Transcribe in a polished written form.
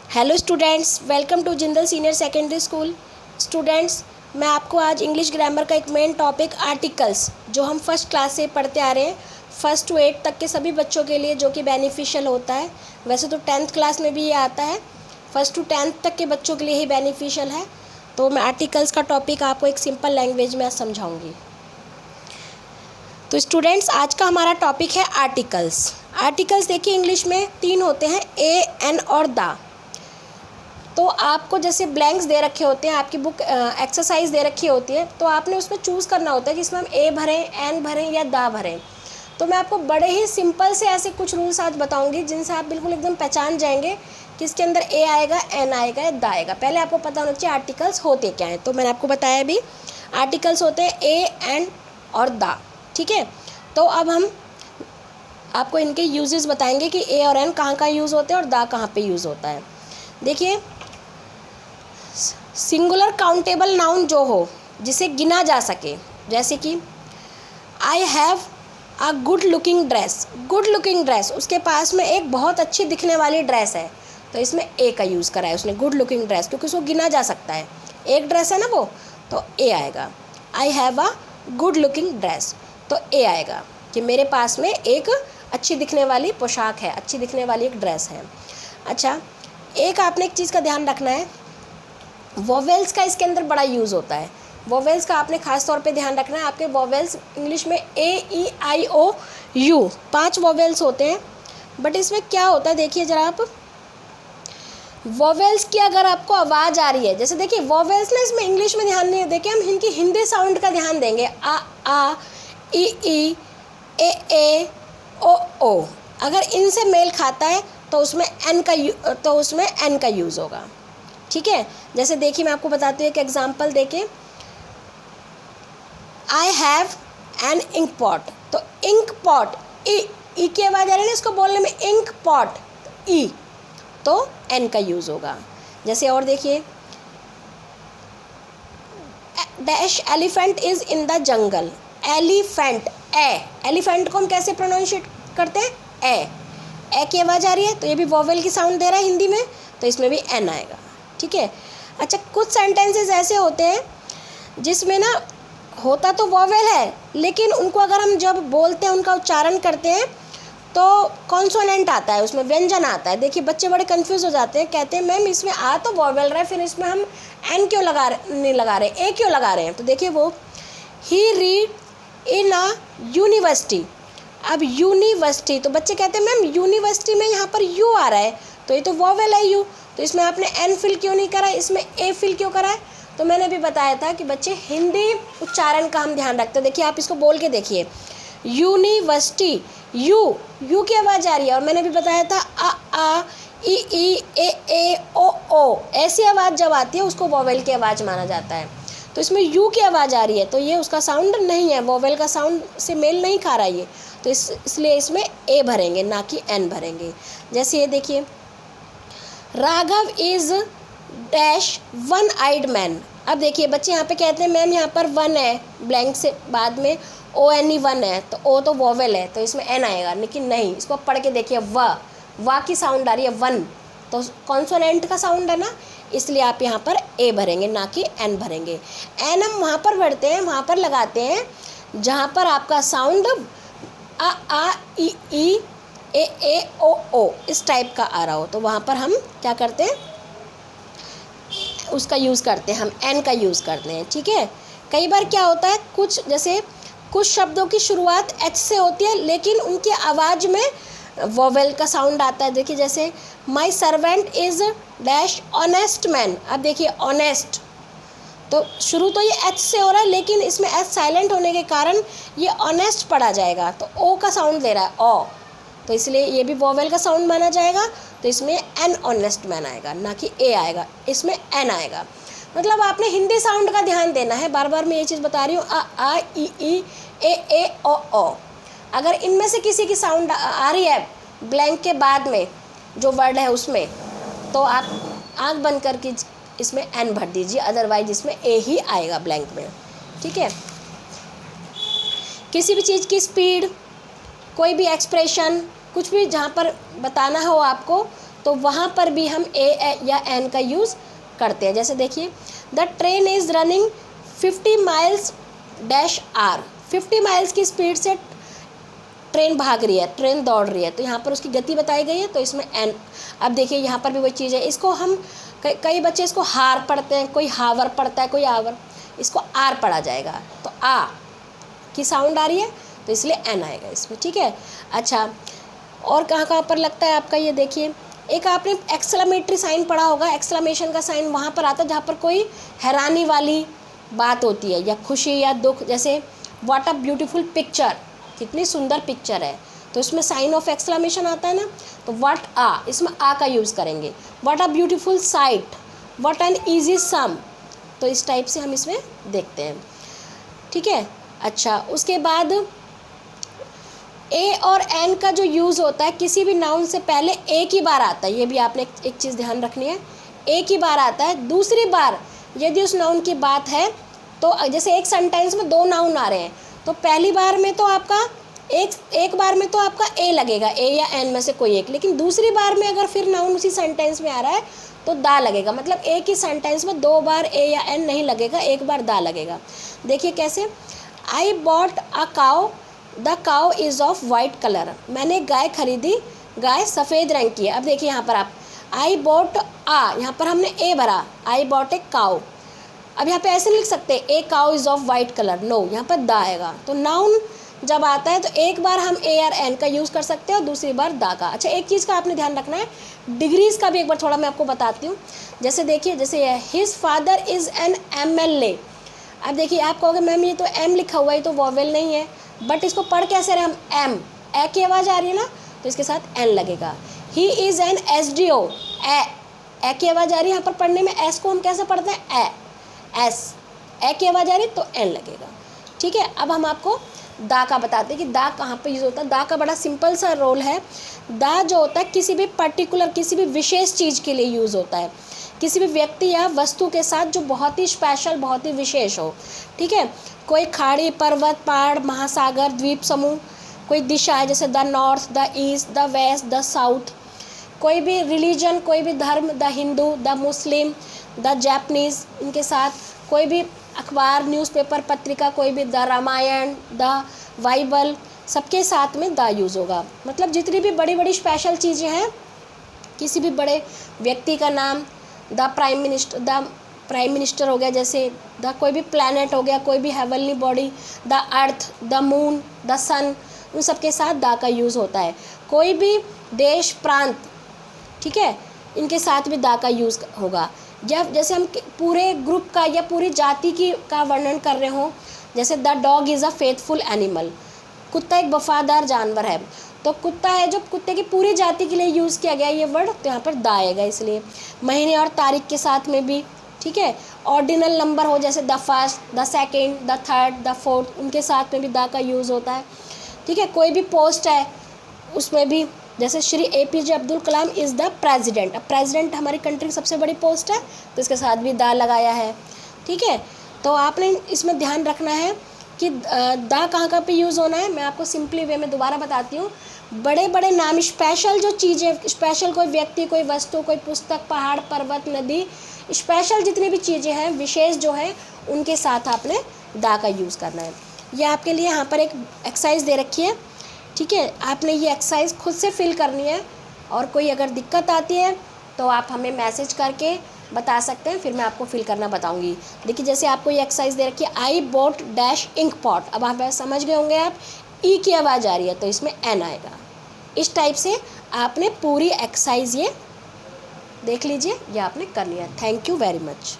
Hello students, welcome to Jindal senior secondary school. Students, मैं आपको आज इंग्लिश ग्रामर का एक मेन टॉपिक आर्टिकल्स जो हम फर्स्ट क्लास से पढ़ते आ रहे हैं, फर्स्ट टू 8 तक के सभी बच्चों के लिए जो कि बेनिफिशियल होता है। वैसे तो 10th क्लास में भी ये आता है, फर्स्ट टू 10th तक के बच्चों के लिए ही बेनिफिशियल है। तो मैं आर्टिकल्स का टॉपिक आपको एक सिंपल लैंग्वेज में समझाऊँगी। तो स्टूडेंट्स, आज का हमारा टॉपिक है आर्टिकल्स। आर्टिकल्स देखिए इंग्लिश में 3 होते हैं, ए, एन और द। तो आपको जैसे ब्लैंक्स दे रखे होते हैं, आपकी बुक एक्सरसाइज दे रखी होती है, तो आपने उसमें चूज़ करना होता है कि इसमें हम ए भरें, एन भरें या दा भरें। तो मैं आपको बड़े ही सिंपल से ऐसे कुछ रूल्स आज बताऊंगी जिनसे आप बिल्कुल एकदम पहचान जाएंगे कि इसके अंदर ए आएगा, एन आएगा या दा आएगा। पहले आपको पता होना चाहिए आर्टिकल्स होते क्या हैं। तो मैंने आपको बताया अभी, आर्टिकल्स होते हैं ए, एन और दा। ठीक है, तो अब हम आपको इनके यूजेस बताएंगे कि ए और एन कहाँ कहाँ यूज़ होते हैं और दा कहाँ पे यूज़ होता है। देखिए, सिंगुलर काउंटेबल नाउन जो हो, जिसे गिना जा सके, जैसे कि I have a good looking dress. Good looking dress, उसके पास में एक बहुत अच्छी दिखने वाली ड्रेस है, तो इसमें ए का यूज़ करा है उसने, गुड लुकिंग ड्रेस, क्योंकि उसको गिना जा सकता है। एक ड्रेस है ना वो, तो ए आएगा। I have a good looking dress, तो ए आएगा कि मेरे पास में एक अच्छी दिखने वाली पोशाक है, अच्छी दिखने वाली एक ड्रेस है। अच्छा, एक आपने एक चीज़ का ध्यान रखना है, वोवेल्स का इसके अंदर बड़ा यूज़ होता है। वोवेल्स का आपने खास तौर पे ध्यान रखना है। आपके वोवेल्स इंग्लिश में ए, ई, आई, ओ, यू 5 वोवेल्स होते हैं। बट इसमें क्या होता है, देखिए ज़रा आप, वोवेल्स की अगर आपको आवाज़ आ रही है, जैसे देखिए वोवेल्स ना, इसमें इंग्लिश में ध्यान नहीं देके हम इनकी हिंदी साउंड का ध्यान देंगे। आ, ई, ए, ओ। अगर इनसे मेल खाता है तो उसमें एन का यूज़ होगा। ठीक है, जैसे देखिए मैं आपको बताती हूँ एक एग्जांपल देके, I have an ink pot. तो इंक पॉट, ई की आवाज़ आ रही है ना इसको बोलने में, इंक पॉट, ई, तो एन का यूज़ होगा। जैसे और देखिए, dash elephant is in the jungle. Elephant, elephant को हम कैसे प्रोनाउंशिएट करते हैं, ए की आवाज़ आ रही है, तो ये भी वोवेल की साउंड दे रहा है हिंदी में, तो इसमें भी एन आएगा। ठीक है। अच्छा, कुछ सेंटेंसेस ऐसे होते हैं जिसमें ना होता तो वोवेल है, लेकिन उनको अगर हम जब बोलते हैं, उनका उच्चारण करते हैं, तो कॉन्सोनेंट आता है, उसमें व्यंजन आता है। देखिए बच्चे बड़े कंफ्यूज हो जाते हैं, कहते हैं मैम इसमें आ तो वोवेल रहा है, फिर इसमें हम एन क्यों नहीं लगा रहे, ए क्यों लगा रहे हैं। तो देखिए वो, ही रीड इन अ यूनिवर्सिटी। अब यूनिवर्सिटी, तो बच्चे कहते हैं मैम यूनिवर्सिटी में यहाँ पर यू आ रहा है, तो ये तो वोवेल है यू, तो इसमें आपने एन फिल क्यों नहीं करा, इसमें ए फिल क्यों करा है। तो मैंने भी बताया था कि बच्चे हिंदी उच्चारण का हम ध्यान रखते हैं। देखिए आप इसको बोल के देखिए, यूनिवर्सिटी, यू की आवाज़ आ रही है, और मैंने भी बताया था आ, ई, ए, ओ, ऐसी आवाज़ जब आती है उसको वोवेल की आवाज़ माना जाता है। तो इसमें यू की आवाज़ आ रही है, तो ये उसका साउंड नहीं है, वोवेल का साउंड से मेल नहीं खा रहा ये, तो इसलिए इसमें ए भरेंगे, ना कि एन भरेंगे। जैसे ये देखिए, Raghav is dash one eyed man. अब देखिए बच्चे यहाँ पे कहते हैं मैम यहाँ पर वन है, ब्लैंक से बाद में ओ एन ई वन है, तो ओ तो वोवेल है, तो इसमें एन आएगा, लेकिन नहीं, इसको पढ़ के देखिए, वा की साउंड आ रही है, वन तो कॉन्सोनेंट का साउंड है ना, इसलिए आप यहाँ पर ए भरेंगे, ना कि एन भरेंगे। एन हम वहाँ पर भरते हैं, वहाँ पर लगाते हैं जहाँ पर आपका साउंड आ, ई, ए, ओ इस टाइप का आ रहा हो, तो वहाँ पर हम क्या करते हैं, उसका यूज़ करते हैं, हम एन का यूज़ करते हैं। ठीक है। कई बार क्या होता है, कुछ शब्दों की शुरुआत एच से होती है, लेकिन उनकी आवाज़ में वोवेल का साउंड आता है। देखिए जैसे, my servant is dash honest man. अब देखिए ऑनेस्ट, तो शुरू तो ये एच से हो रहा है, लेकिन इसमें एच साइलेंट होने के कारण ये ऑनेस्ट पढ़ा जाएगा, तो ओ का साउंड दे रहा है, ओ, तो इसलिए ये भी वोवेल का साउंड माना जाएगा, तो इसमें एन ऑनेस्ट मैन आएगा, ना कि ए आएगा, इसमें एन आएगा। मतलब आपने हिंदी साउंड का ध्यान देना है, बार बार मैं ये चीज़ बता रही हूँ, आ, ई, ए, ओ। अगर इनमें से किसी की साउंड आ रही है ब्लैंक के बाद में जो वर्ड है उसमें, तो आप आँख बंद करके इसमें एन भर दीजिए, अदरवाइज इसमें ए ही आएगा ब्लैंक में। ठीक है। किसी भी चीज़ की स्पीड, कोई भी एक्सप्रेशन, कुछ भी जहाँ पर बताना हो आपको, तो वहाँ पर भी हम ए या एन का यूज़ करते हैं। जैसे देखिए, the train is running 50 miles dash hour, 50 miles की स्पीड से ट्रेन भाग रही है, ट्रेन दौड़ रही है, तो यहाँ पर उसकी गति बताई गई है, तो इसमें एन। अब देखिए यहाँ पर भी वही चीज़ है, इसको हम कई बच्चे इसको हार पढ़ते हैं, कोई हावर पढ़ता है, कोई आवर, इसको आर पढ़ा जाएगा, तो आ की साउंड आ रही है तो इसलिए एन आएगा इसमें, ठीक है। अच्छा, और कहाँ कहाँ पर लगता है आपका, ये देखिए, एक आपने एक्सक्लेमेटरी साइन पढ़ा होगा, एक्सक्लेमेशन का साइन वहाँ पर आता है जहाँ पर कोई हैरानी वाली बात होती है या खुशी या दुख, जैसे व्हाट अ ब्यूटीफुल पिक्चर, कितनी सुंदर पिक्चर है, तो इसमें साइन ऑफ एक्सक्लेमेशन आता है ना, तो व्हाट आ, इसमें आ का यूज़ करेंगे। What a beautiful sight, what an easy sum, तो इस टाइप से हम इसमें देखते हैं, ठीक है। अच्छा, उसके बाद ए और एन का जो यूज़ होता है, किसी भी नाउन से पहले एक ही बार आता है, ये भी आपने एक चीज़ ध्यान रखनी है, एक ही बार आता है। दूसरी बार यदि उस नाउन की बात है, तो जैसे एक सेंटेंस में 2 नाउन आ रहे हैं, तो पहली बार में तो आपका एक बार में तो आपका ए लगेगा, ए या एन में से कोई एक, लेकिन दूसरी बार में अगर फिर नाउन उसी सेंटेंस में आ रहा है तो दा लगेगा। मतलब एक ही सेंटेंस में 2 बार ए या एन नहीं लगेगा, एक बार दा लगेगा। देखिए कैसे, I bought a cow, the cow is of white colour, मैंने गाय खरीदी, गाय सफ़ेद रंग की है। अब देखिए यहाँ पर आप आई बॉट आ, यहाँ पर हमने ए भरा, आई बॉट ए काउ। अब यहाँ पे ऐसे नहीं लिख सकते a cow is of white colour, no, यहाँ पर दा आएगा। तो नाउन जब आता है तो एक बार हम ए और एन का यूज़ कर सकते हैं और दूसरी बार दा का। अच्छा, एक चीज़ का आपने ध्यान रखना है, डिग्रीज़ का भी एक बार थोड़ा मैं आपको बताती हूँ। जैसे देखिए, जैसे his father is an MLA। अब देखिए, आप कहोगे मैम ये तो एम लिखा हुआ है, तो वॉवेल नहीं है, बट इसको पढ़ कैसे रहे हम, एम, ए की आवाज़ आ रही है ना, तो इसके साथ एन लगेगा। ही इज़ एन SDO, ए की आवाज़ आ रही है, यहाँ पर पढ़ने में एस को हम कैसे पढ़ते हैं, एस, ए की आवाज़ आ रही है तो एन लगेगा, ठीक है। अब हम आपको दा का बताते हैं कि दा कहाँ पे यूज़ होता है। दा का बड़ा सिंपल सा रोल है। दा जो होता है किसी भी पर्टिकुलर, किसी भी विशेष चीज़ के लिए यूज़ होता है, किसी भी व्यक्ति या वस्तु के साथ जो बहुत ही स्पेशल, बहुत ही विशेष हो, ठीक है। कोई खाड़ी, पर्वत, पहाड़, महासागर, द्वीप समूह, कोई दिशा है जैसे the north, the east, the west, the south, कोई भी रिलीजन, कोई भी धर्म, the Hindu, the Muslim, the Japanese, इनके साथ कोई भी अखबार, न्यूज़पेपर, पत्रिका, कोई भी, द रामायण, द बाइबल, सबके साथ में द यूज़ होगा। मतलब जितनी भी बड़ी बड़ी स्पेशल चीज़ें हैं, किसी भी बड़े व्यक्ति का नाम, द प्राइम मिनिस्टर हो गया, जैसे द कोई भी प्लैनेट हो गया, कोई भी heavenly body, the earth, the moon, the sun, उन सब के साथ द का यूज़ होता है। कोई भी देश, प्रांत, ठीक है, इनके साथ भी द का यूज़ होगा। जब जैसे हम पूरे ग्रुप का या पूरी जाति का वर्णन कर रहे हों, जैसे the dog is a faithful animal, कुत्ता एक वफादार जानवर है, तो कुत्ता है जो कुत्ते की पूरी जाति के लिए यूज़ किया गया ये वर्ड, तो यहाँ पर द आएगा। इसलिए महीने और तारीख के साथ में भी, ठीक है। ऑर्डिनल नंबर हो जैसे the first, the second, the third, the fourth, उनके साथ में भी द का यूज़ होता है, ठीक है। कोई भी पोस्ट है उसमें भी, जैसे Shri APJ Abdul Kalam is the president, अब प्रेसिडेंट हमारी कंट्री की सबसे बड़ी पोस्ट है, तो इसके साथ भी द लगाया है, ठीक है। तो आपने इसमें ध्यान रखना है कि द कहाँ कहाँ पे यूज़ होना है। मैं आपको सिंपली वे में दोबारा बताती हूँ। बड़े बड़े नाम, स्पेशल जो चीज़ें, स्पेशल कोई व्यक्ति, कोई वस्तु, कोई पुस्तक, पहाड़, पर्वत, नदी, स्पेशल जितनी भी चीज़ें हैं, विशेष जो है, उनके साथ आपने द का यूज़ करना है। ये आपके लिए यहाँ पर एक एक्सरसाइज दे रखी है, ठीक है। आपने ये एक्सरसाइज खुद से फिल करनी है, और कोई अगर दिक्कत आती है तो आप हमें मैसेज करके बता सकते हैं, फिर मैं आपको फिल करना बताऊंगी। देखिए, जैसे आपको ये एक्सरसाइज दे रखी है, I bought dash ink pot, अब आप समझ गए होंगे आप, ई की आवाज़ आ रही है तो इसमें एन आएगा। इस टाइप से आपने पूरी एक्सरसाइज ये देख लीजिए, ये आपने कर लिया। Thank you very much.